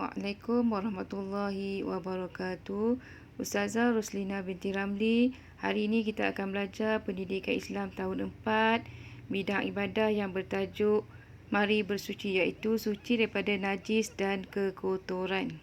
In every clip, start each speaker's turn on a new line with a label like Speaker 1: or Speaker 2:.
Speaker 1: Assalamualaikum warahmatullahi wabarakatuh. Ustazah Roslina binti Ramli. Hari ini kita akan belajar pendidikan Islam tahun 4, bidang ibadah yang bertajuk Mari Bersuci, iaitu suci daripada najis dan kekotoran.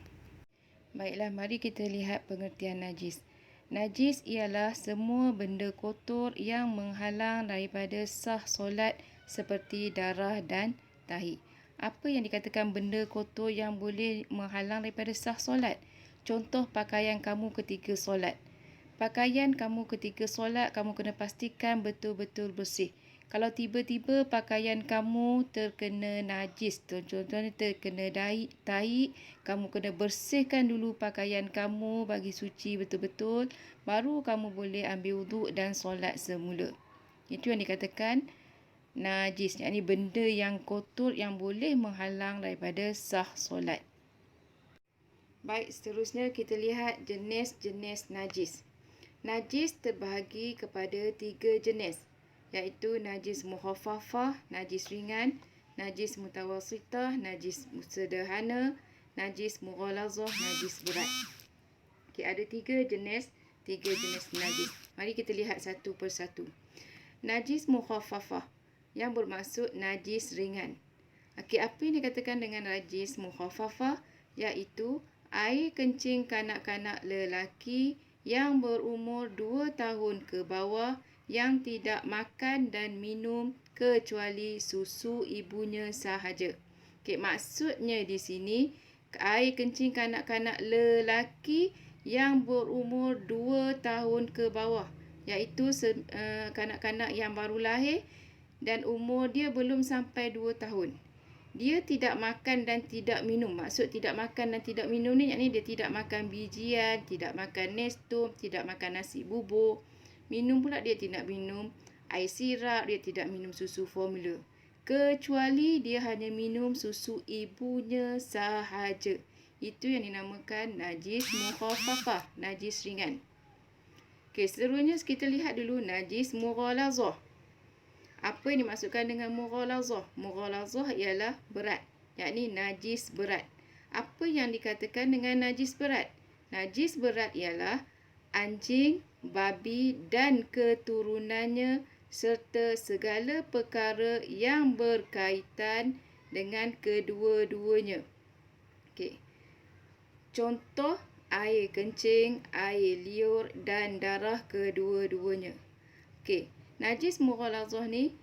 Speaker 1: Baiklah, mari kita lihat pengertian najis. Najis ialah semua benda kotor yang menghalang daripada sah solat seperti darah dan tahi. Apa yang dikatakan benda kotor yang boleh menghalang daripada sah solat? Contoh pakaian kamu ketika solat. Pakaian kamu ketika solat, kamu kena pastikan betul-betul bersih. Kalau tiba-tiba pakaian kamu terkena najis, contohnya terkena tahi, kamu kena bersihkan dulu pakaian kamu bagi suci betul-betul, baru kamu boleh ambil wuduk dan solat semula. Itu yang dikatakan najis, yakni benda yang kotor yang boleh menghalang daripada sah solat. Baik, seterusnya kita lihat jenis-jenis najis. Najis terbahagi kepada 3 jenis, iaitu najis mukhaffafah, najis ringan, najis mutawassitah, najis sederhana, najis mughalazah, najis berat. Okey, ada 3 jenis najis. Mari kita lihat satu persatu. Najis mukhaffafah yang bermaksud najis ringan. Okey, apa yang dikatakan dengan najis mukhaffafah? Iaitu air kencing kanak-kanak lelaki yang berumur 2 tahun ke bawah yang tidak makan dan minum kecuali susu ibunya sahaja. Okey, maksudnya di sini air kencing kanak-kanak lelaki yang berumur 2 tahun ke bawah, iaitu kanak-kanak yang baru lahir dan umur dia belum sampai 2 tahun. Dia tidak makan dan tidak minum. Maksud tidak makan dan tidak minum ni, yakni dia tidak makan bijian, tidak makan nestum, tidak makan nasi bubur. Minum pula dia tidak minum air sirap, dia tidak minum susu formula. Kecuali dia hanya minum susu ibunya sahaja. Itu yang dinamakan najis mukhaffafah, najis ringan. Okey, seterusnya kita lihat dulu najis mughalazah. Apa yang dimaksudkan dengan mughalazah? Mughalazah ialah berat, yakni najis berat. Apa yang dikatakan dengan najis berat? Najis berat ialah anjing, babi dan keturunannya serta segala perkara yang berkaitan dengan kedua-duanya. Okey. Contoh air kencing, air liur dan darah kedua-duanya. Okey. Najis mughalazah ni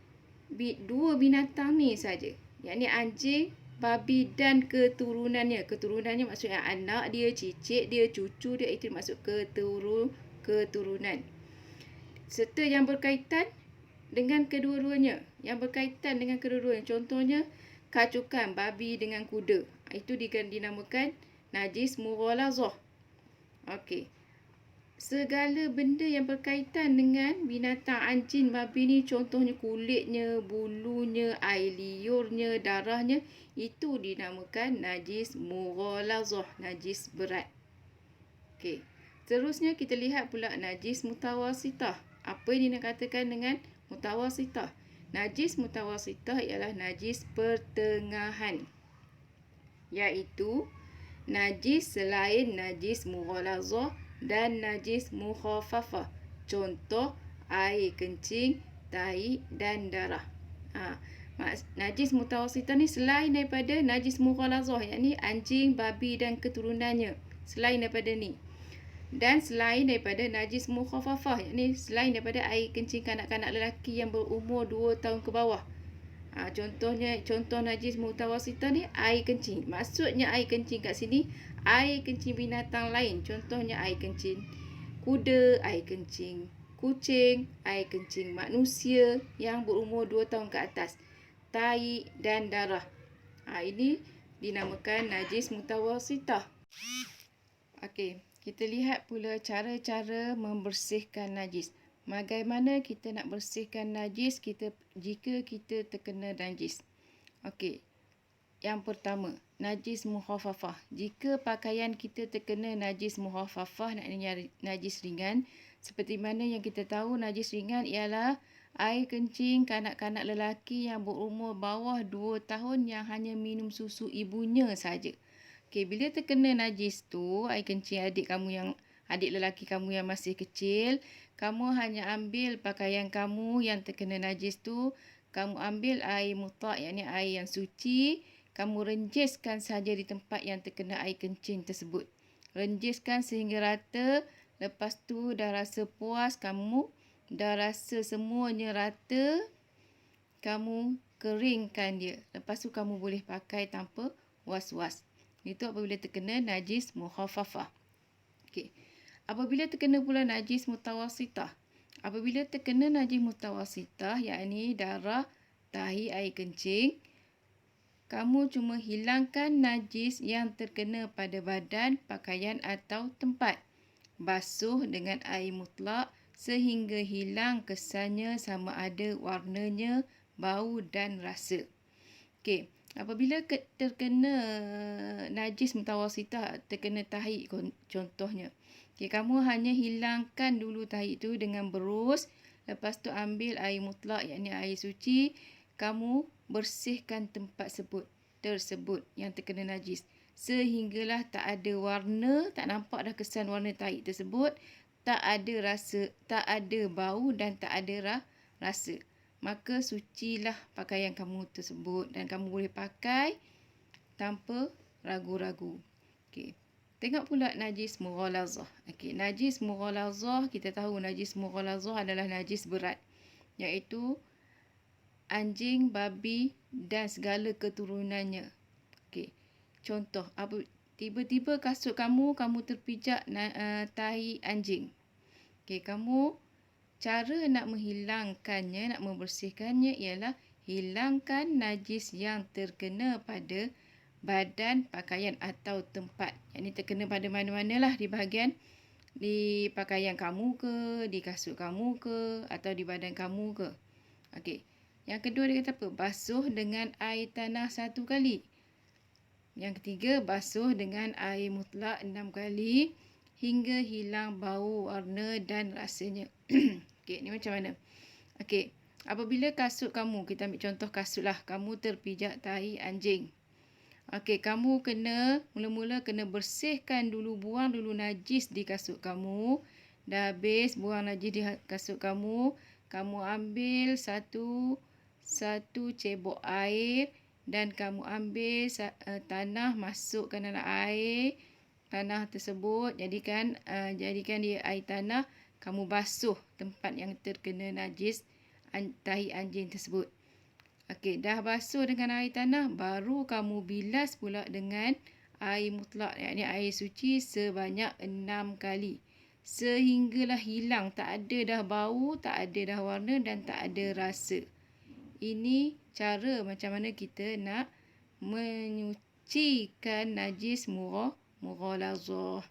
Speaker 1: 2 binatang ni saja, yakni anjing, babi dan keturunannya. Keturunannya maksudnya anak dia, cicit dia, cucu dia, itu maksud keturunan. Serta yang berkaitan dengan kedua-duanya. Contohnya kacukan babi dengan kuda. Itu dinamakan najis mughalazah. Okey. Segala benda yang berkaitan dengan binatang anjing, babi ni, contohnya kulitnya, bulunya, air liurnya, darahnya, itu dinamakan najis mughalazah, najis berat. Okey. Terusnya kita lihat pula najis mutawassitah. Apa yang dikatakan dengan mutawassitah? Najis mutawassitah ialah najis pertengahan, iaitu najis selain najis mughalazah dan najis mukhaffafah. Contoh air kencing, tahi dan darah. Najis mutawassitah ni selain daripada najis mughalazah, yakni anjing, babi dan keturunannya. Selain daripada ni. Dan selain daripada najis mukhaffafah, yakni selain daripada air kencing kanak-kanak lelaki yang berumur 2 tahun ke bawah. Contoh najis mutawassitah ni air kencing. Maksudnya air kencing kat sini air kencing binatang lain. Contohnya air kencing kuda, air kencing kucing, air kencing manusia yang berumur 2 tahun ke atas, tahi dan darah. Ini dinamakan najis mutawassitah. Okey, kita lihat pula cara-cara membersihkan najis. Bagaimana kita nak bersihkan najis jika kita terkena najis? Okey. Yang pertama, najis mukhaffafah. Jika pakaian kita terkena najis mukhaffafah, najis ringan, seperti mana yang kita tahu, najis ringan ialah air kencing kanak-kanak lelaki yang berumur bawah 2 tahun yang hanya minum susu ibunya saja. Okey, bila terkena najis tu, air kencing adik lelaki kamu yang masih kecil, kamu hanya ambil pakaian kamu yang terkena najis tu, kamu ambil air mutlak, yakni air yang suci, kamu renjiskan saja di tempat yang terkena air kencing tersebut. Renjiskan sehingga rata, lepas tu dah rasa puas, kamu dah rasa semuanya rata, kamu keringkan dia. Lepas tu kamu boleh pakai tanpa was-was. Itu apabila terkena najis mukhaffafah. Okey. Apabila terkena pula najis mutawassitah. Apabila terkena najis mutawassitah, yakni darah, tahi, air kencing, kamu cuma hilangkan najis yang terkena pada badan, pakaian atau tempat. Basuh dengan air mutlak sehingga hilang kesannya sama ada warnanya, bau dan rasa. Okey. Apabila terkena najis mutawassitah, terkena tahi contohnya. Okay, kamu hanya hilangkan dulu tahi itu dengan berus. Lepas tu ambil air mutlak, yakni air suci. Kamu bersihkan tempat tersebut yang terkena najis. Sehinggalah tak ada warna, tak nampak dah kesan warna tahi tersebut. Tak ada rasa, tak ada bau dan tak ada rasa. Maka sucilah pakaian kamu tersebut dan kamu boleh pakai tanpa ragu-ragu. Okey. Tengok pula najis mughalazah. Okey, najis mughalazah, kita tahu najis mughalazah adalah najis berat, iaitu anjing, babi dan segala keturunannya. Okey. Contoh, tiba-tiba kasut kamu terpijak tahi anjing. Okey, cara nak menghilangkannya, nak membersihkannya ialah hilangkan najis yang terkena pada badan, pakaian atau tempat. Yang ini terkena pada mana-manalah di pakaian kamu ke, di kasut kamu ke, atau di badan kamu ke. Okey. Yang kedua dia kata apa? Basuh dengan air tanah 1 kali. Yang ketiga, basuh dengan air mutlak 6 kali hingga hilang bau, warna dan rasanya. Okey, ni macam mana? Okey, apabila kasut kamu, kita ambil contoh kasut lah, kamu terpijak tahi anjing. Okey, kamu mula-mula kena bersihkan dulu, buang dulu najis di kasut kamu. Dah habis buang najis di kasut kamu, kamu ambil satu cebok air dan kamu ambil tanah, masukkan dalam air tanah tersebut, jadikan dia air tanah. Kamu basuh tempat yang terkena najis tahi anjing tersebut. Okey, dah basuh dengan air tanah, baru kamu bilas pula dengan air mutlak, yakni air suci sebanyak 6 kali. Sehinggalah hilang, tak ada dah bau, tak ada dah warna dan tak ada rasa. Ini cara macam mana kita nak menyucikan najis mughalazah.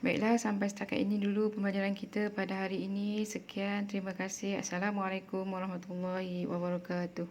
Speaker 1: Baiklah, sampai setakat ini dulu pembelajaran kita pada hari ini. Sekian, terima kasih. Assalamualaikum warahmatullahi wabarakatuh.